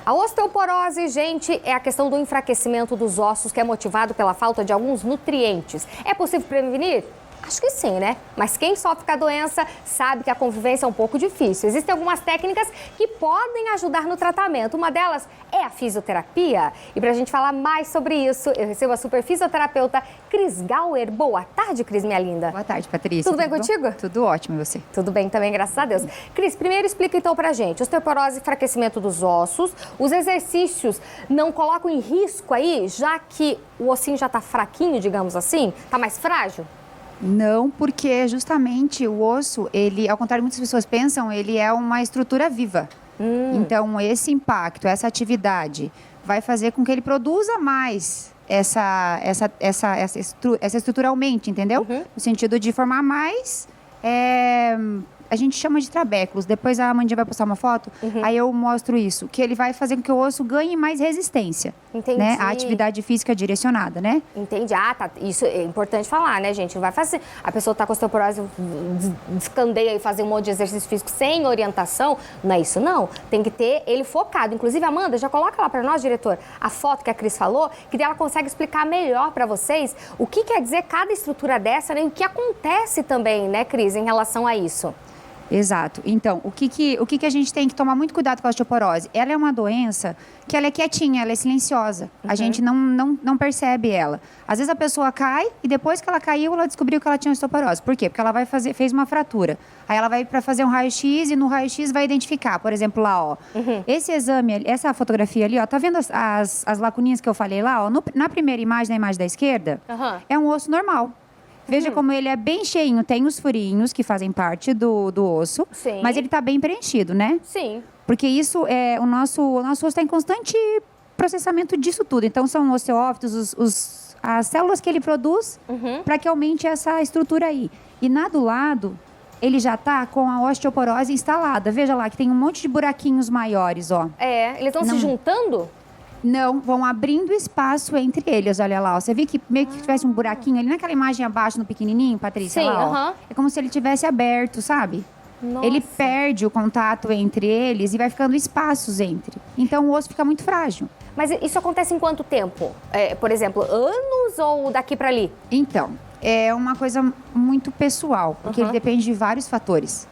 A osteoporose, gente, é a questão do enfraquecimento dos ossos que é motivado pela falta de alguns nutrientes. É possível prevenir? Acho que sim, né? Mas quem sofre com a doença sabe que a convivência é um pouco difícil. Existem algumas técnicas que podem ajudar no tratamento. Uma delas é a fisioterapia. E pra gente falar mais sobre isso, eu recebo a super fisioterapeuta Cris Gauer. Boa tarde, Cris, minha linda. Boa tarde, Patrícia. Tudo bem contigo? Tudo ótimo, e você? Tudo bem também, graças a Deus. Cris, primeiro explica então pra gente, osteoporose, enfraquecimento dos ossos, os exercícios não colocam em risco aí, já que o ossinho já tá fraquinho, digamos assim, tá mais frágil? Não, porque justamente o osso, ele, ao contrário, muitas pessoas pensam, ele é uma estrutura viva. Então, esse impacto, essa atividade, vai fazer com que ele produza mais essa estruturalmente, entendeu? No sentido de formar mais, a gente chama de trabéculos. Depois a Amandinha vai postar uma foto, aí eu mostro isso, que ele vai fazer com que o osso ganhe mais resistência. Entendi. Né? A atividade física direcionada, né? Entendi. Ah, tá. Isso é importante falar, né, gente? Não vai fazer. A pessoa tá com osteoporose, descandeia e fazer um monte de exercício físico sem orientação. Não é isso, não. Tem que ter ele focado. Inclusive, Amanda, já coloca lá para nós, diretor, a foto que a Cris falou, que ela consegue explicar melhor para vocês o que quer dizer cada estrutura dessa, né? E o que acontece também, né, Cris, em relação a isso. Exato. Então, o que a gente tem que tomar muito cuidado com a osteoporose? Ela é uma doença que ela é quietinha, ela é silenciosa. A gente não percebe ela. Às vezes a pessoa cai e depois que ela caiu, ela descobriu que ela tinha osteoporose. Por quê? Porque ela fez uma fratura. Aí ela vai para fazer um raio-x e no raio-x vai identificar, por exemplo, lá, ó. Esse exame, essa fotografia ali, ó, tá vendo as lacuninhas que eu falei lá, ó? Na primeira imagem, na imagem da esquerda, é um osso normal. Veja como ele é bem cheinho, tem os furinhos que fazem parte do osso, Sim. Mas ele está bem preenchido, né? Sim. Porque isso o nosso osso está em constante processamento disso tudo. Então são osteófitos, as células que ele produz para que aumente essa estrutura aí. E do lado, ele já está com a osteoporose instalada. Veja lá que tem um monte de buraquinhos maiores, ó. Eles estão se juntando? Não, vão abrindo espaço entre eles, olha lá. Ó. Você viu que meio que tivesse um buraquinho ali naquela imagem abaixo no pequenininho, Patrícia? Sim, lá, ó. É como se ele tivesse aberto, sabe? Nossa. Ele perde o contato entre eles e vai ficando espaços entre. Então o osso fica muito frágil. Mas isso acontece em quanto tempo? Por exemplo, anos ou daqui para ali? Então, é uma coisa muito pessoal, porque ele depende de vários fatores.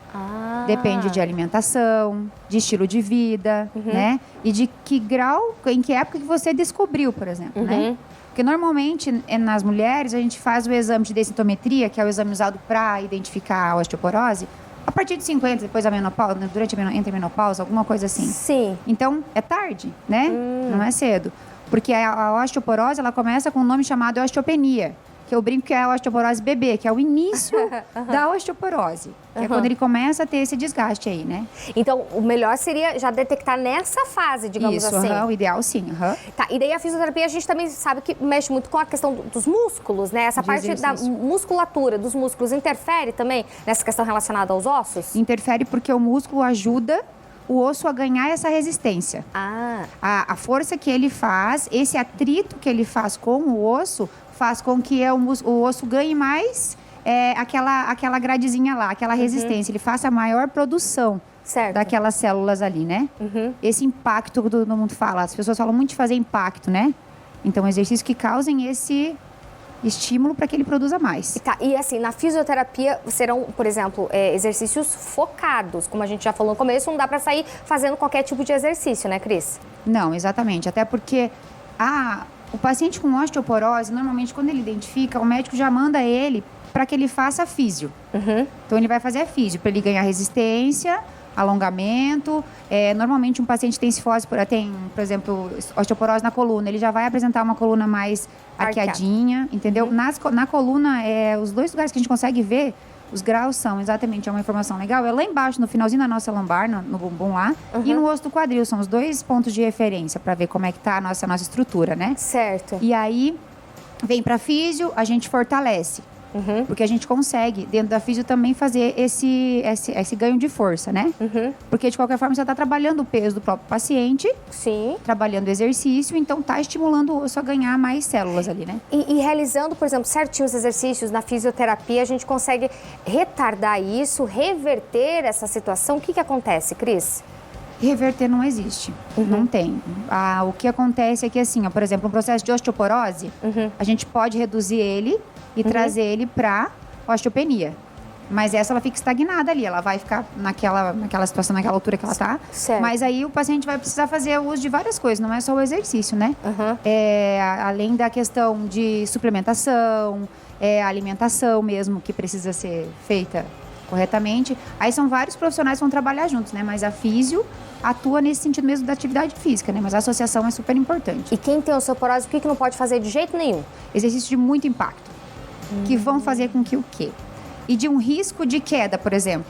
Depende de alimentação, de estilo de vida, né? E de que grau, em que época que você descobriu, por exemplo, né? Porque normalmente, nas mulheres, a gente faz o exame de densitometria, que é o exame usado para identificar a osteoporose, a partir de 50, depois da menopausa, entre a menopausa, alguma coisa assim. Sim. Então, é tarde, né? Não é cedo. Porque a osteoporose, ela começa com um nome chamado osteopenia, que eu brinco que é a osteoporose bebê, que é o início da osteoporose. Que é quando ele começa a ter esse desgaste aí, né? Então, o melhor seria já detectar nessa fase, digamos Isso, assim. o ideal sim. Tá, e daí a fisioterapia a gente também sabe que mexe muito com a questão dos músculos, né? Essa parte da musculatura, dos músculos, interfere também nessa questão relacionada aos ossos? Interfere porque o músculo ajuda o osso a ganhar essa resistência. A força que ele faz, esse atrito que ele faz com o osso, faz com que o osso ganhe mais aquela gradezinha lá, aquela resistência. Ele faça a maior produção daquelas células ali, né? Esse impacto que todo mundo fala. As pessoas falam muito de fazer impacto, né? Então, exercícios que causem esse estímulo para que ele produza mais. E assim, na fisioterapia serão, por exemplo, exercícios focados. Como a gente já falou no começo, não dá para sair fazendo qualquer tipo de exercício, né, Cris? Não, exatamente. Até porque o paciente com osteoporose, normalmente, quando ele identifica, o médico já manda ele para que ele faça físio. Então, ele vai fazer a físio para ele ganhar resistência, alongamento. Normalmente, um paciente tem cifose, tem, por exemplo, osteoporose na coluna. Ele já vai apresentar uma coluna mais arqueadinha, entendeu? Na coluna, os dois lugares que a gente consegue ver os graus são, exatamente, é uma informação legal, é lá embaixo, no finalzinho da nossa lombar, no bumbum lá, e no osso do quadril, são os dois pontos de referência para ver como é que tá a nossa estrutura, né? Certo. E aí, vem para físio, a gente fortalece. Porque a gente consegue, dentro da físio, também fazer esse ganho de força, né? Porque, de qualquer forma, você está trabalhando o peso do próprio paciente. Sim. Trabalhando exercício, então está estimulando o osso a ganhar mais células ali, né? E realizando, por exemplo, certinhos exercícios na fisioterapia, a gente consegue retardar isso, reverter essa situação. O que acontece, Cris? Reverter não existe, não tem. O que acontece é que, assim, ó, por exemplo, um processo de osteoporose, a gente pode reduzir ele e trazer ele para osteopenia. Mas ela fica estagnada ali, ela vai ficar naquela situação, naquela altura que ela tá. Certo. Mas aí o paciente vai precisar fazer uso de várias coisas, não é só o exercício, né? Além da questão de suplementação, alimentação mesmo, que precisa ser feita corretamente. Aí são vários profissionais que vão trabalhar juntos, né? Mas a físio atua nesse sentido mesmo da atividade física, né? Mas a associação é super importante. E quem tem osteoporose, o que não pode fazer de jeito nenhum? Exercícios de muito impacto, que vão fazer com que o quê? E de um risco de queda, por exemplo,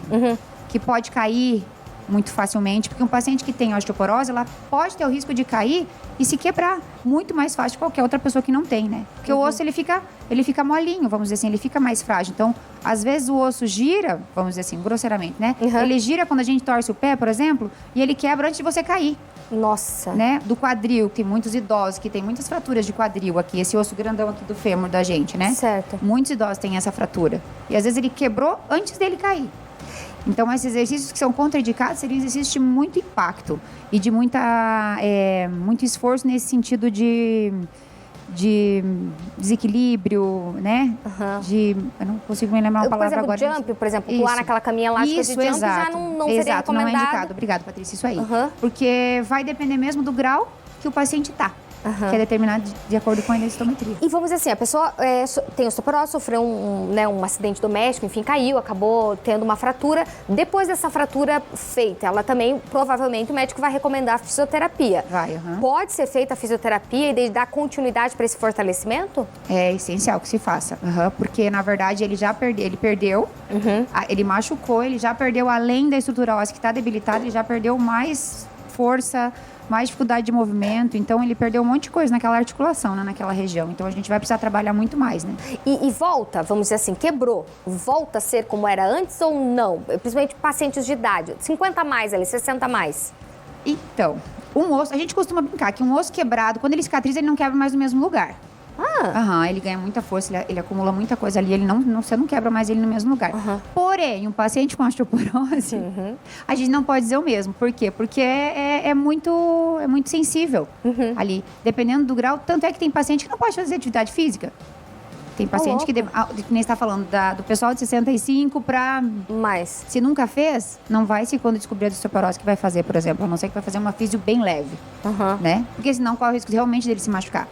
que pode cair muito facilmente, porque um paciente que tem osteoporose, ela pode ter o risco de cair e se quebrar muito mais fácil que qualquer outra pessoa que não tem, né? Porque o osso, ele fica molinho, vamos dizer assim, ele fica mais frágil. Então, às vezes o osso gira, vamos dizer assim, grosseiramente, né? Ele gira quando a gente torce o pé, por exemplo, e ele quebra antes de você cair. Nossa. Né? Do quadril, tem muitos idosos que tem muitas fraturas de quadril aqui, esse osso grandão aqui do fêmur da gente, né? Certo. Muitos idosos têm essa fratura. E às vezes ele quebrou antes dele cair. Então, esses exercícios que são contraindicados seriam exercícios de muito impacto e de muito esforço nesse sentido de desequilíbrio, né? Eu não consigo me lembrar uma palavra agora. Por exemplo, jump, por exemplo, pular naquela caminha elástica de jump já não seria exato, recomendado. não é indicado. Obrigada, Patrícia, isso aí. Porque vai depender mesmo do grau que o paciente tá. Que é determinado de acordo com a densitometria. E vamos dizer assim, a pessoa tem osteoporose, sofreu um acidente doméstico, enfim, caiu, acabou tendo uma fratura. Depois dessa fratura feita, ela também, provavelmente, o médico vai recomendar a fisioterapia. Vai, Pode ser feita a fisioterapia e dar continuidade para esse fortalecimento? É essencial que se faça. Porque, na verdade, ele perdeu, ele machucou, ele já perdeu, além da estrutura óssea que está debilitada, ele já perdeu mais força, mais dificuldade de movimento, então ele perdeu um monte de coisa naquela articulação, né, naquela região. Então a gente vai precisar trabalhar muito mais, né? E volta, vamos dizer assim, quebrou, volta a ser como era antes ou não? Principalmente pacientes de idade, 50 a mais ali, 60 a mais. Então, um osso, a gente costuma brincar que um osso quebrado, quando ele cicatriza, ele não quebra mais no mesmo lugar. Ele ganha muita força, ele acumula muita coisa ali, você não quebra mais ele no mesmo lugar. Porém, um paciente com osteoporose, a gente não pode dizer o mesmo. Por quê? Porque é muito sensível ali, dependendo do grau. Tanto é que tem paciente que não pode fazer atividade física. Tem paciente que nem está falando do pessoal de 65 para... Mas se nunca fez, não vai se quando descobrir a osteoporose que vai fazer, por exemplo. A não ser que vai fazer uma físio bem leve, né? Porque senão corre o risco realmente dele se machucar.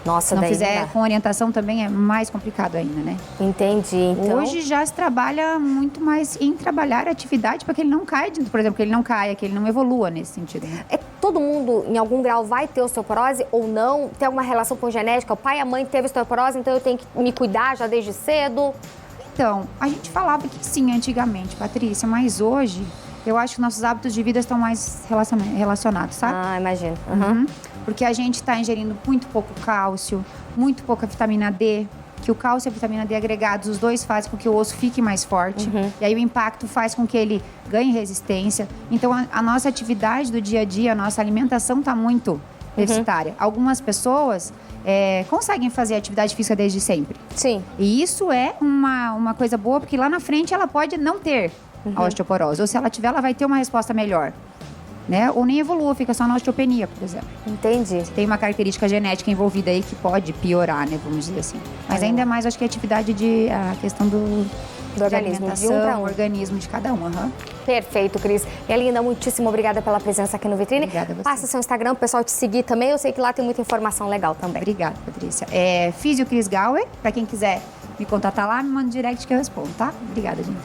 Nossa, se não daí fizer com orientação também é mais complicado ainda, né? Entendi. Então... Hoje já se trabalha muito mais em trabalhar a atividade para que ele não caia, por exemplo, que ele não caia, que ele não evolua nesse sentido. Né? Todo mundo, em algum grau, vai ter osteoporose ou não? Tem alguma relação com genética? O pai e a mãe teve osteoporose, então eu tenho que me cuidar já desde cedo? Então, a gente falava que sim antigamente, Patrícia, mas hoje eu acho que nossos hábitos de vida estão mais relacionados, sabe? Imagino. Porque a gente está ingerindo muito pouco cálcio, muito pouca vitamina D, que o cálcio e a vitamina D agregados, os dois fazem com que o osso fique mais forte. E aí o impacto faz com que ele ganhe resistência. Então, a nossa atividade do dia a dia, a nossa alimentação está muito deficitária. Algumas pessoas conseguem fazer atividade física desde sempre. Sim. E isso é uma coisa boa, porque lá na frente ela pode não ter a osteoporose. Ou se ela tiver, ela vai ter uma resposta melhor. Né? Ou nem evolua, fica só na osteopenia, por exemplo. Entendi. Tem uma característica genética envolvida aí que pode piorar, né? Vamos dizer assim. Mas ainda mais, acho que a atividade a questão do organismo, de um para um. O organismo de cada um. Perfeito, Cris. Minha linda, muitíssimo obrigada pela presença aqui no Vitrine. Obrigada a você. Passa seu Instagram pro pessoal te seguir também. Eu sei que lá tem muita informação legal também. Obrigada, Patrícia. Físio Cris Gauer. Pra quem quiser me contatar lá, me manda direct que eu respondo, tá? Obrigada, gente.